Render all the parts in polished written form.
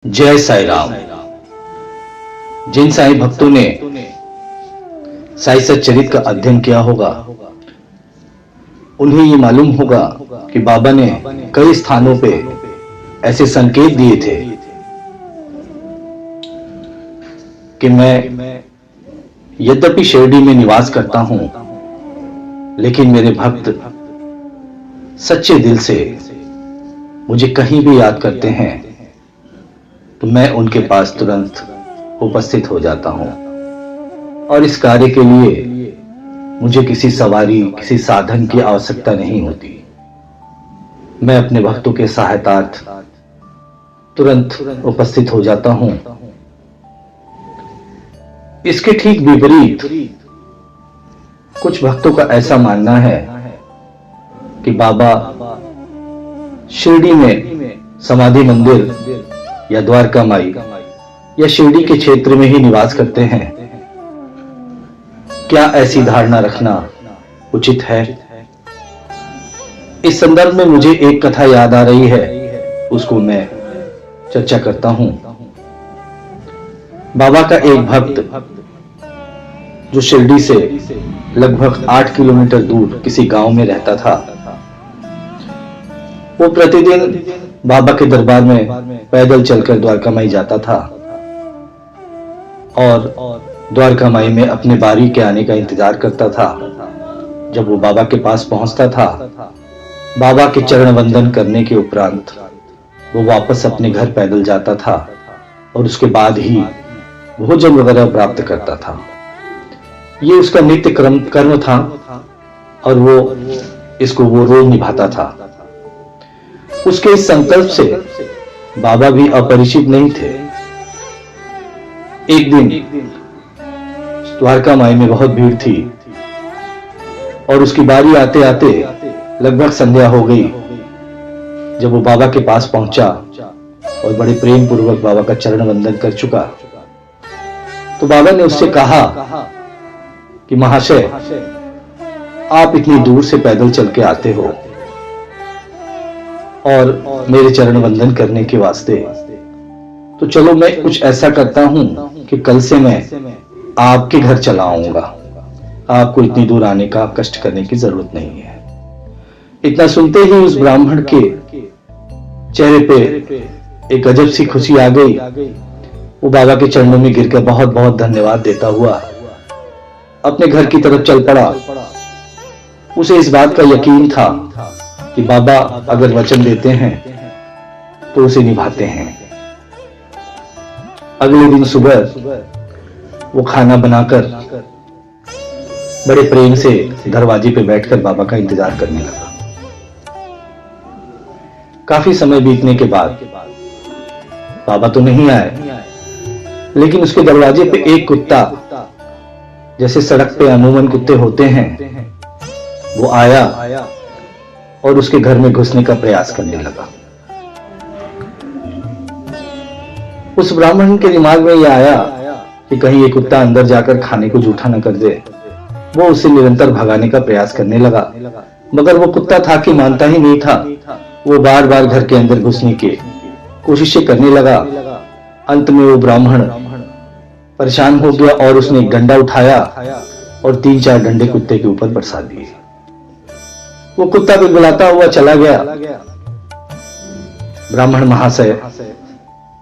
जय साई राम। जिन साई भक्तों ने साई सच्चरित का अध्ययन किया होगा उन्हें ये मालूम होगा कि बाबा ने कई स्थानों पे ऐसे संकेत दिए थे कि मैं यद्यपि शिरडी में निवास करता हूं, लेकिन मेरे भक्त सच्चे दिल से मुझे कहीं भी याद करते हैं तो मैं उनके पास तुरंत उपस्थित हो जाता हूं। और इस कार्य के लिए मुझे किसी सवारी, किसी साधन की आवश्यकता नहीं होती। मैं अपने भक्तों के सहायतार्थ तुरंत उपस्थित हो जाता हूं। इसके ठीक विपरीत कुछ भक्तों का ऐसा मानना है कि बाबा शिरडी में समाधि मंदिर या द्वारका माई या शिरडी के क्षेत्र में ही निवास करते हैं। क्या ऐसी धारणा रखना उचित है? इस संदर्भ में मुझे एक कथा याद आ रही है, उसको मैं चर्चा करता हूं। बाबा का एक भक्त जो शिरडी से लगभग 8 किलोमीटर दूर किसी गांव में रहता था, वो प्रतिदिन बाबा के दरबार में पैदल चलकर द्वारका माई जाता था और द्वारका माई में अपने बारी के आने का इंतजार करता था। जब वो बाबा के पास पहुंचता था, बाबा के चरण वंदन करने के उपरांत वो वापस अपने घर पैदल जाता था और उसके बाद ही भोजन वगैरह प्राप्त करता था। ये उसका नित्य कर्म था और वो इसको रोज निभाता था। उसके इस संकल्प से बाबा भी अपरिचित नहीं थे। एक दिन द्वारका माई में बहुत भीड़ थी और उसकी बारी आते आते लगभग संध्या हो गई। जब वो बाबा के पास पहुंचा और बड़े प्रेम पूर्वक बाबा का चरण वंदन कर चुका, तो बाबा ने उससे कहा कि महाशय, आप इतनी दूर से पैदल चल के आते हो और मेरे चरण वंदन करने के वास्ते, तो चलो मैं कुछ ऐसा करता हूं कि कल से मैं आपके घर चला आऊंगा। आपको इतनी दूर आने का कष्ट करने की जरूरत नहीं है। इतना सुनते ही उस ब्राह्मण के चेहरे पे एक अजब सी खुशी आ गई। वो बाबा के चरणों में गिरकर बहुत बहुत धन्यवाद देता हुआ अपने घर की तरफ चल पड़ा। उसे इस बात का यकीन था कि बाबा अगर वचन देते हैं तो उसे निभाते हैं। अगले दिन सुबह वो खाना बनाकर बड़े प्रेम से दरवाजे पे बैठकर बाबा का इंतजार करने लगा। काफी समय बीतने के बाद बाबा तो नहीं आए, लेकिन उसके दरवाजे पे एक कुत्ता, जैसे सड़क पे अमूमन कुत्ते होते हैं, वो आया और उसके घर में घुसने का प्रयास करने लगा। उस ब्राह्मण के दिमाग में यह आया कि कहीं ये कुत्ता अंदर जाकर खाने को जूठा न कर दे। वो उसे निरंतर भगाने का प्रयास करने लगा, मगर वो कुत्ता था कि मानता ही नहीं था। वो बार बार घर के अंदर घुसने की कोशिशें करने लगा। अंत में वो ब्राह्मण परेशान हो गया और उसने एक डंडा उठाया और 3-4 डंडे कुत्ते के ऊपर बरसा दिए। वो कुत्ता बिलबिलाता हुआ चला गया। ब्राह्मण महाशय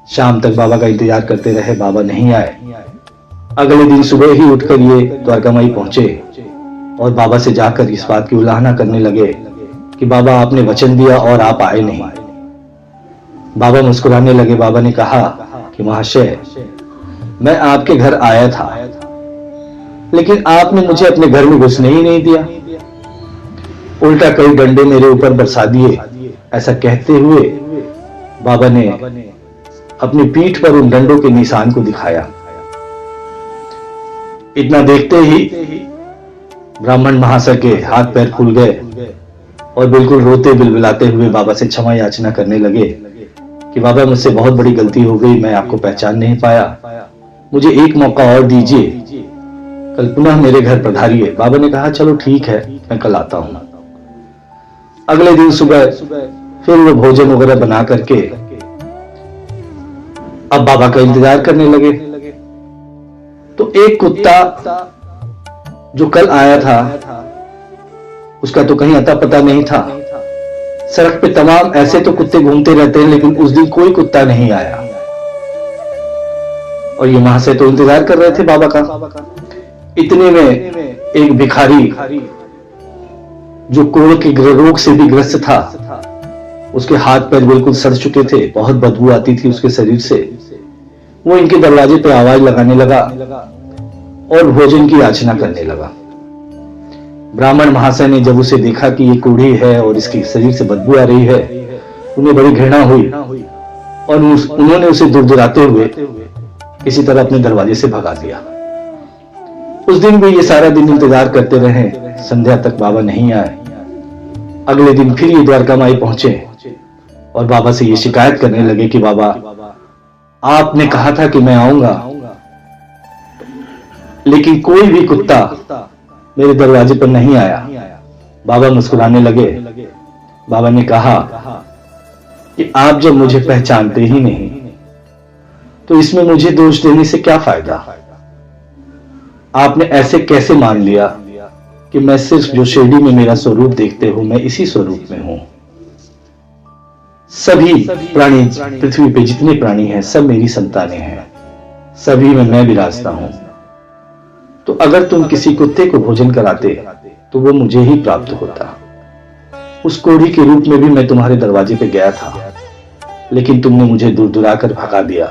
शाम तक बाबा का इंतजार करते रहे, बाबा नहीं आए। अगले दिन सुबह ही उठकर ये द्वारका माई पहुंचे और बाबा से जाकर इस बात की उलाहना करने लगे कि बाबा, आपने वचन दिया और आप आए नहीं। बाबा मुस्कुराने लगे। बाबा ने कहा कि महाशय, मैं आपके घर आया था, लेकिन आपने मुझे अपने घर में घुसने ही नहीं दिया, उल्टा कई डंडे मेरे ऊपर बरसा दिए। ऐसा कहते हुए बाबा ने अपनी पीठ पर उन डंडों के निशान को दिखाया। इतना देखते ही ब्राह्मण महाशय के हाथ पैर फूल गए और बिल्कुल रोते बिलबिलाते हुए बाबा से क्षमा याचना करने लगे कि बाबा, मुझसे बहुत बड़ी गलती हो गई, मैं आपको पहचान नहीं पाया, मुझे एक मौका और दीजिए, कल पुनः मेरे घर पधारिए। बाबा ने कहा चलो ठीक है, मैं कल आता हूं। अगले दिन सुबह फिर वो भोजन वगैरह बना करके अब बाबा का इंतजार करने लगे। तो एक कुत्ता जो कल आया था उसका तो कहीं अता पता नहीं था। सड़क पे तमाम ऐसे तो कुत्ते घूमते रहते हैं, लेकिन उस दिन कोई कुत्ता नहीं आया। और ये महाशय तो इंतजार कर रहे थे बाबा का। इतने में एक भिखारी जो कोढ़ के रोग से भी ग्रस्त था, उसके हाथ पैर बिल्कुल सड़ चुके थे, बहुत बदबू आती थी उसके शरीर से, वो इनके दरवाजे पे आवाज लगाने लगा और भोजन की याचना करने लगा। ब्राह्मण महाशय ने जब उसे देखा कि ये कोढ़ी है और इसके शरीर से बदबू आ रही है, उन्हें बड़ी घृणा हुई और उन्होंने उसे दुरदुराते हुए किसी तरह अपने दरवाजे से भगा दिया। उस दिन भी ये सारा दिन इंतजार करते रहे, संध्या तक बाबा नहीं आए। अगले दिन फिर ये द्वारका माई पहुंचे और बाबा से ये शिकायत करने लगे कि बाबा, आपने कहा था कि मैं आऊंगा, लेकिन कोई भी कुत्ता मेरे दरवाजे पर नहीं आया। बाबा मुस्कुराने लगे। बाबा ने कहा कि आप जब मुझे पहचानते ही नहीं तो इसमें मुझे दोष देने से क्या फायदा। आपने ऐसे कैसे मान लिया कि मैं सिर्फ जो शिरडी में मेरा स्वरूप देखते हो, मैं इसी स्वरूप में हूं। सभी प्राणी पृथ्वी पे जितने प्राणी हैं सब मेरी संतानें हैं, सभी में मैं विराजता हूं। तो अगर तुम किसी कुत्ते को भोजन कराते तो वो मुझे ही प्राप्त होता। उस कोढ़ी के रूप में भी मैं तुम्हारे दरवाजे पे गया था, लेकिन तुमने मुझे दूर दुराकर भगा दिया।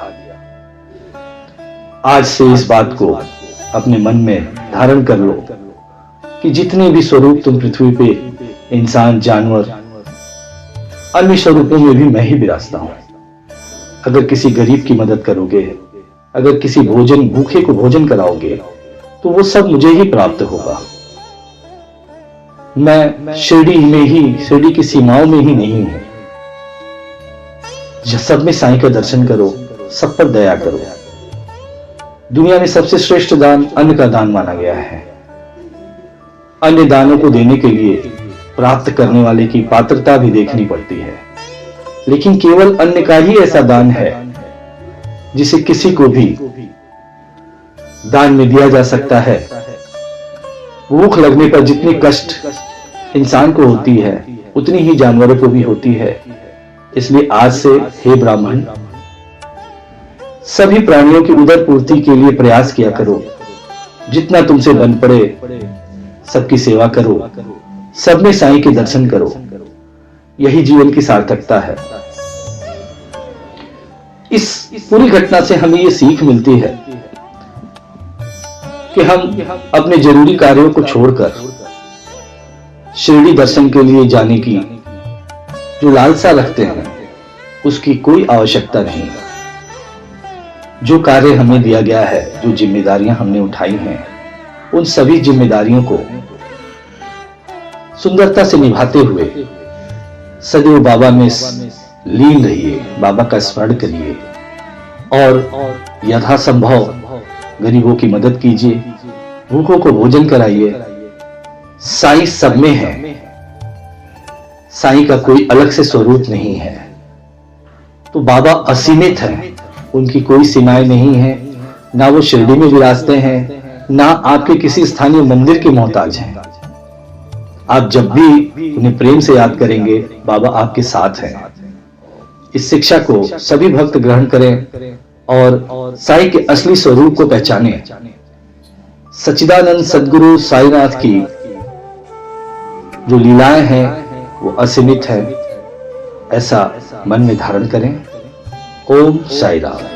आज से इस बात को अपने मन में धारण कर लो कि जितने भी स्वरूप तुम पृथ्वी पे, इंसान, जानवर, अन्य स्वरूपों में भी मैं ही विराजता हूं। अगर किसी गरीब की मदद करोगे, अगर किसी भूखे को भोजन कराओगे, तो वो सब मुझे ही प्राप्त होगा। मैं शिरडी में ही, शिरडी की सीमाओं में ही नहीं हूं। सब में साईं का दर्शन करो, सब पर दया करो। दुनिया में सबसे श्रेष्ठ दान अन्न का दान माना गया है। अन्य दानों को देने के लिए प्राप्त करने वाले की पात्रता भी देखनी पड़ती है, लेकिन केवल अन्न का ही ऐसा दान है जिसे किसी को भी दान में दिया जा सकता है। भूख लगने पर जितनी कष्ट इंसान को होती है, उतनी ही जानवरों को भी होती है। इसलिए आज से हे ब्राह्मण, सभी प्राणियों की उदर पूर्ति के लिए प्रयास किया करो। जितना तुमसे बन पड़े सबकी सेवा करो, सब में साईं के दर्शन करो। यही जीवन की सार्थकता है। इस पूरी घटना से हमें यह सीख मिलती है कि हम अपने जरूरी कार्यों को छोड़कर शिरडी दर्शन के लिए जाने की जो लालसा रखते हैं, उसकी कोई आवश्यकता नहीं। जो कार्य हमें दिया गया है, जो जिम्मेदारियां हमने उठाई हैं, उन सभी जिम्मेदारियों को सुंदरता से निभाते हुए सदैव बाबा में लीन रहिए, बाबा का स्मरण करिए और यथासंभव गरीबों की मदद कीजिए, भूखों को भोजन कराइए। साईं सब में है, साईं का कोई अलग से स्वरूप नहीं है। तो बाबा असीमित है, उनकी कोई सीमाएं नहीं है। ना वो शिरडी में विराजते हैं, ना आपके किसी स्थानीय मंदिर के मोहताज हैं। आप जब भी उन्हें प्रेम से याद करेंगे, बाबा आपके साथ हैं। इस शिक्षा को सभी भक्त ग्रहण करें और साईं के असली स्वरूप को पहचानें। सच्चिदानंद सद्गुरु साईनाथ की जो लीलाएं हैं वो असीमित है, ऐसा मन में धारण करें। ओम साई राम।